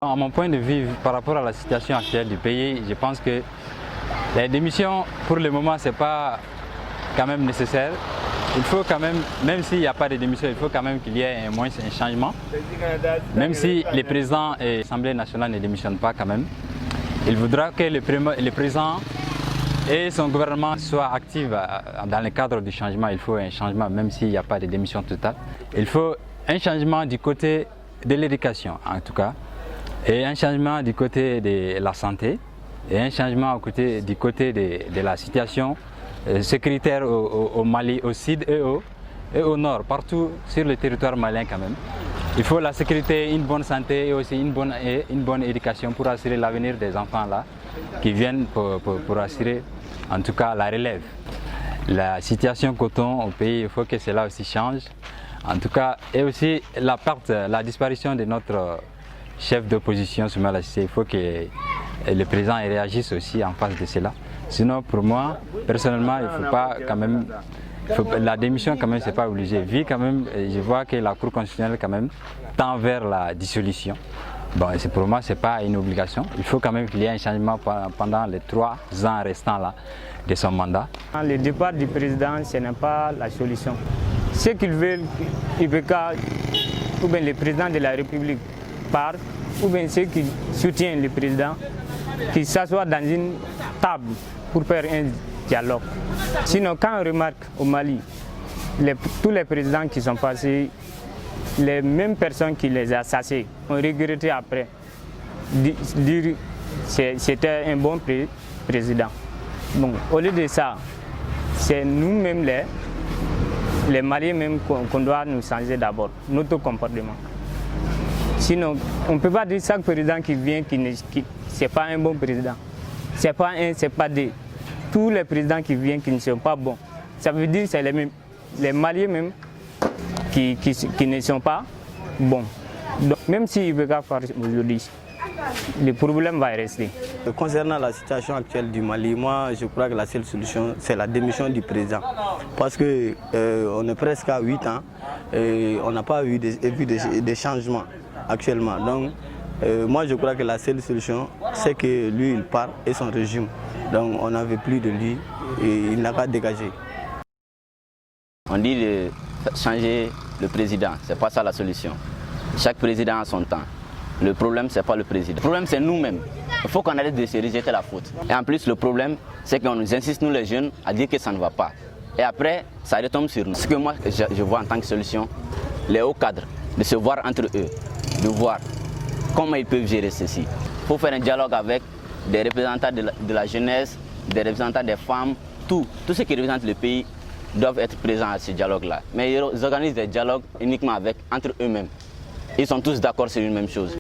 À mon point de vue, par rapport à la situation actuelle du pays, je pense que les démissions, pour le moment, ce n'est pas quand même nécessaire. Il faut quand même s'il n'y a pas de démission, il faut quand même qu'il y ait au moins un changement. Même si le président et l'Assemblée nationale ne démissionnent pas quand même, il voudra que le président et son gouvernement soient actifs dans le cadre du changement. Il faut un changement, même s'il n'y a pas de démission totale. Il faut un changement du côté de l'éducation, en tout cas, et un changement du côté de la santé, et un changement du côté de la situation sécuritaire au Mali, au sud et au nord, partout sur le territoire malien quand même. Il faut la sécurité, une bonne santé et aussi une bonne éducation pour assurer l'avenir des enfants là, qui viennent pour assurer en tout cas la relève. La situation coton au pays, il faut que cela aussi change. En tout cas, et aussi la disparition de notre chef d'opposition, Soumaïla Cissé, il faut que le président réagisse aussi en face de cela. Sinon, pour moi, personnellement, il ne faut pas quand même, la démission quand même, c'est pas obligé. Vu quand même, je vois que la Cour constitutionnelle quand même tend vers la dissolution. Bon, pour moi, ce n'est pas une obligation. Il faut quand même qu'il y ait un changement pendant les 3 ans restants là, de son mandat. Le départ du président, ce n'est pas la solution. Ce qu'il veut, ou bien le président de la République part, ou bien ceux qui soutiennent le président, qui s'assoient dans une table pour faire un dialogue. Sinon, quand on remarque au Mali, tous les présidents qui sont passés, les mêmes personnes qui les ont assassins ont regretté après, dire que c'était un bon président. Bon, au lieu de ça, c'est nous-mêmes les Maliens même qu'on doit nous changer d'abord, notre comportement. Sinon, on ne peut pas dire chaque président qui vient ce n'est pas un bon président. C'est pas un, c'est pas deux. Tous les présidents qui viennent qui ne sont pas bons. Ça veut dire que c'est les mêmes. Les Maliens même qui ne sont pas bons. Donc, même s'il veut pas faire aujourd'hui, le problème va rester. Concernant la situation actuelle du Mali, moi je crois que la seule solution c'est la démission du président. Parce qu'on est presque à 8 ans et on n'a pas vu des changements actuellement. Donc moi je crois que la seule solution c'est que lui il part et son régime. Donc on n'avait plus de lui et il n'a qu'à dégager. On dit de changer le président, c'est pas ça la solution. Chaque président a son temps. Le problème, c'est pas le président. Le problème, c'est nous-mêmes. Il faut qu'on arrête de se rejeter la faute. Et en plus, le problème, c'est qu'on nous insiste, nous les jeunes, à dire que ça ne va pas. Et après, ça retombe sur nous. Ce que moi, je vois en tant que solution, les hauts cadres, de se voir entre eux, de voir comment ils peuvent gérer ceci. Il faut faire un dialogue avec des représentants de la jeunesse, des représentants des femmes, tous ceux qui représentent le pays doivent être présents à ce dialogue-là. Mais ils organisent des dialogues uniquement entre eux-mêmes. Ils sont tous d'accord sur une même chose.